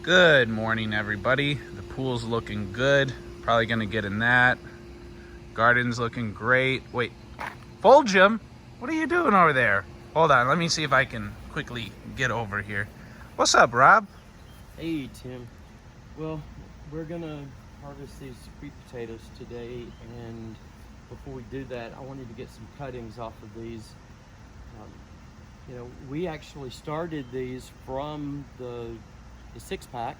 Good morning, everybody. The pool's looking good. Probably gonna get in that. Garden's looking great. Wait, Fulgham, what are you doing over there? Hold on, let me see if I can quickly get over here. What's up, Rob? Hey, Tim. Well, we're gonna harvest these sweet potatoes today, and before we do that, I wanted to get some cuttings off of these. We actually started these from the six-pack,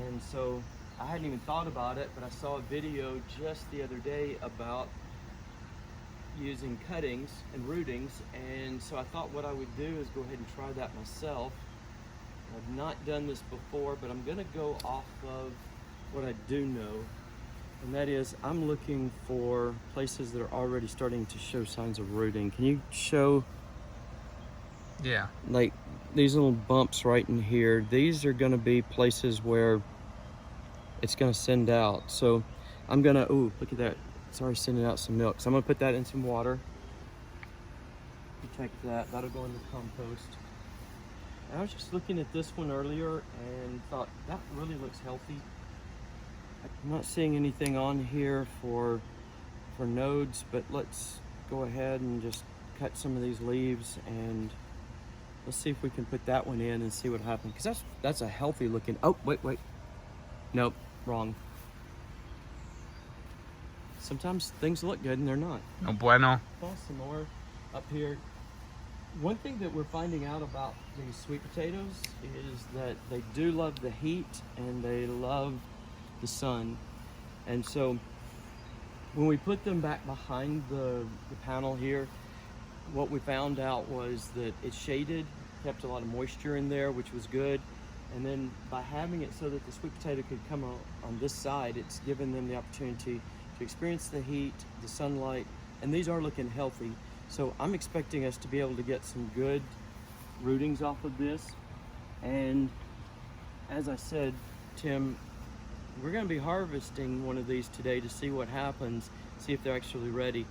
and so I hadn't even thought about it, but I saw a video just the other day about using cuttings and rootings, and so I thought what I would do is go ahead and try that myself. I've not done this before, but I'm gonna go off of what I do know, and that is I'm looking for places that are already starting to show signs of rooting. Can you show? Yeah. Like these little bumps right in here, these are gonna be places where it's gonna send out. So I'm gonna, ooh, look at that. It's already sending out some milk. So I'm gonna put that in some water. Protect that, that'll go in the compost. I was just looking at this one earlier and thought that really looks healthy. I'm not seeing anything on here for nodes, but let's go ahead and just cut some of these leaves and let's see if we can put that one in and see what happens. Because that's a healthy looking, oh, wait. Nope, wrong. Sometimes things look good and they're not. No bueno. Some more up here. One thing that we're finding out about these sweet potatoes is that they do love the heat and they love the sun. And so when we put them back behind the panel here, what we found out was that it's shaded, kept a lot of moisture in there, which was good. And then by having it so that the sweet potato could come on this side, it's given them the opportunity to experience the heat, the sunlight, and these are looking healthy. So I'm expecting us to be able to get some good rootings off of this. And as I said, Tim, we're gonna be harvesting one of these today to see what happens, see if they're actually ready.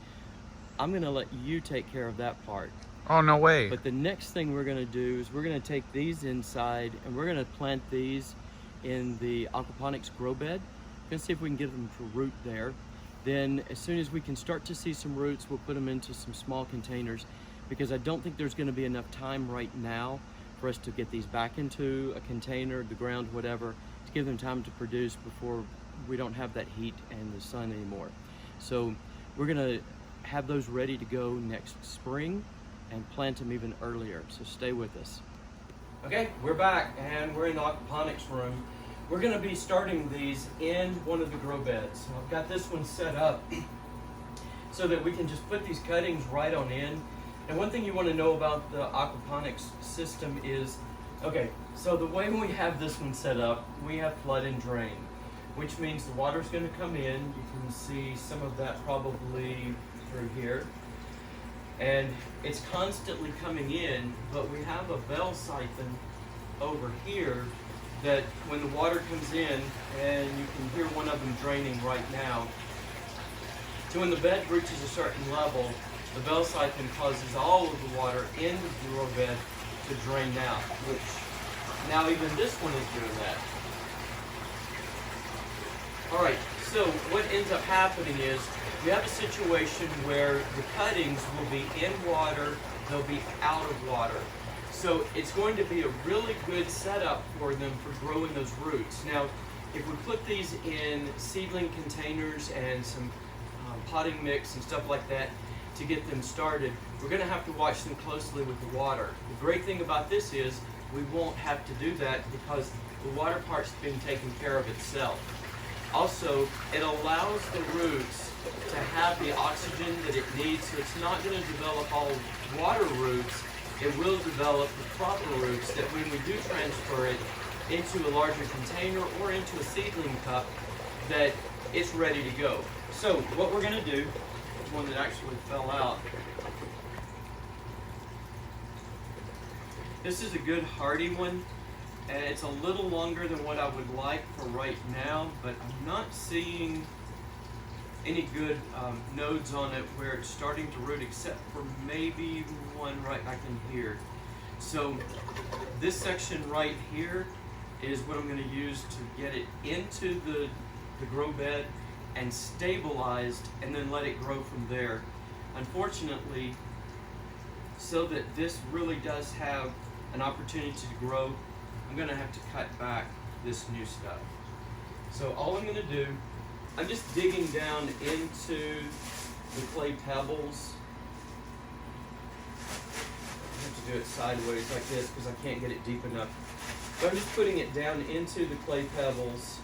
I'm gonna let you take care of that part. Oh, no way. But the next thing we're gonna do is we're gonna take these inside and we're gonna plant these in the aquaponics grow bed. We're gonna see if we can get them to root there. Then as soon as we can start to see some roots, we'll put them into some small containers, because I don't think there's gonna be enough time right now for us to get these back into a container, the ground, whatever, to give them time to produce before we don't have that heat and the sun anymore. So we're gonna have those ready to go next spring and plant them even earlier, so stay with us. Okay, we're back and we're in the aquaponics room. We're gonna be starting these in one of the grow beds. So I've got this one set up so that we can just put these cuttings right on in. And one thing you wanna know about the aquaponics system is, okay, so the way we have this one set up, we have flood and drain, which means the water's gonna come in. You can see some of that probably through here. And it's constantly coming in, but we have a bell siphon over here that when the water comes in, and you can hear one of them draining right now. So when the bed reaches a certain level, the bell siphon causes all of the water in the grow bed to drain out, which now even this one is doing that. All right, so what ends up happening is we have a situation where the cuttings will be in water, they'll be out of water. So it's going to be a really good setup for them for growing those roots. Now, if we put these in seedling containers and some potting mix and stuff like that to get them started, we're gonna have to watch them closely with the water. The great thing about this is we won't have to do that because the water part's being taken care of itself. Also, it allows the roots to have the oxygen that it needs, so it's not going to develop all water roots. It will develop the proper roots that when we do transfer it into a larger container or into a seedling cup, that it's ready to go. So what we're going to do, one that actually fell out, this is a good hardy one. And it's a little longer than what I would like for right now, but I'm not seeing any good nodes on it where it's starting to root, except for maybe one right back in here. So this section right here is what I'm going to use to get it into the grow bed and stabilized, and then let it grow from there. Unfortunately, so that this really does have an opportunity to grow, I'm going to have to cut back this new stuff. So all I'm going to do, I'm just digging down into the clay pebbles. I have to do it sideways like this because I can't get it deep enough. But I'm just putting it down into the clay pebbles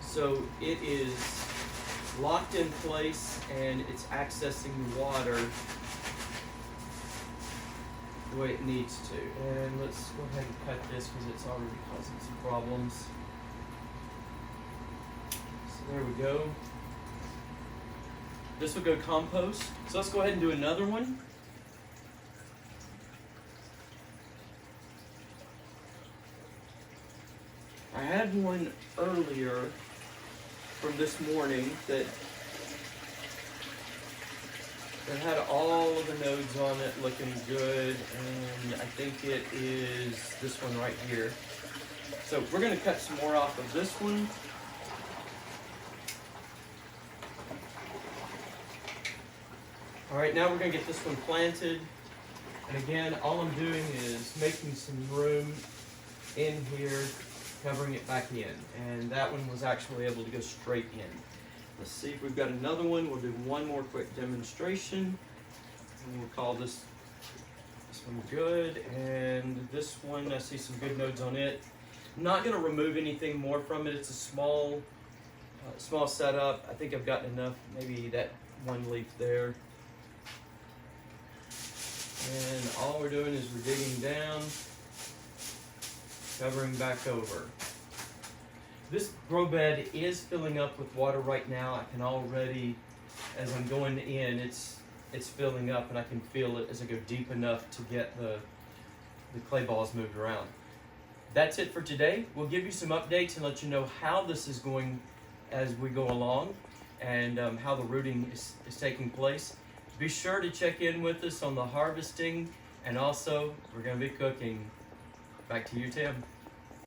so it is locked in place and it's accessing the water the way it needs to. And let's go ahead and cut this because it's already causing some problems. So there we go. This will go compost. So let's go ahead and do another one. I had one earlier from this morning that had all of the nodes on it looking good, and I think it is this one right here. So we're going to cut some more off of this one. Alright, now we're going to get this one planted. And again, all I'm doing is making some room in here, covering it back in. And that one was actually able to go straight in. Let's see if we've got another one. We'll do one more quick demonstration. And we'll call this one good. And this one, I see some good nodes on it. I'm not going to remove anything more from it. It's a small setup. I think I've gotten enough, maybe that one leaf there. And all we're doing is we're digging down, covering back over. This grow bed is filling up with water right now. I can already, as I'm going in, it's filling up, and I can feel it as I go deep enough to get the clay balls moved around. That's it for today. We'll give you some updates and let you know how this is going as we go along, and how the rooting is taking place. Be sure to check in with us on the harvesting, and also we're going to be cooking. Back to you, Tim.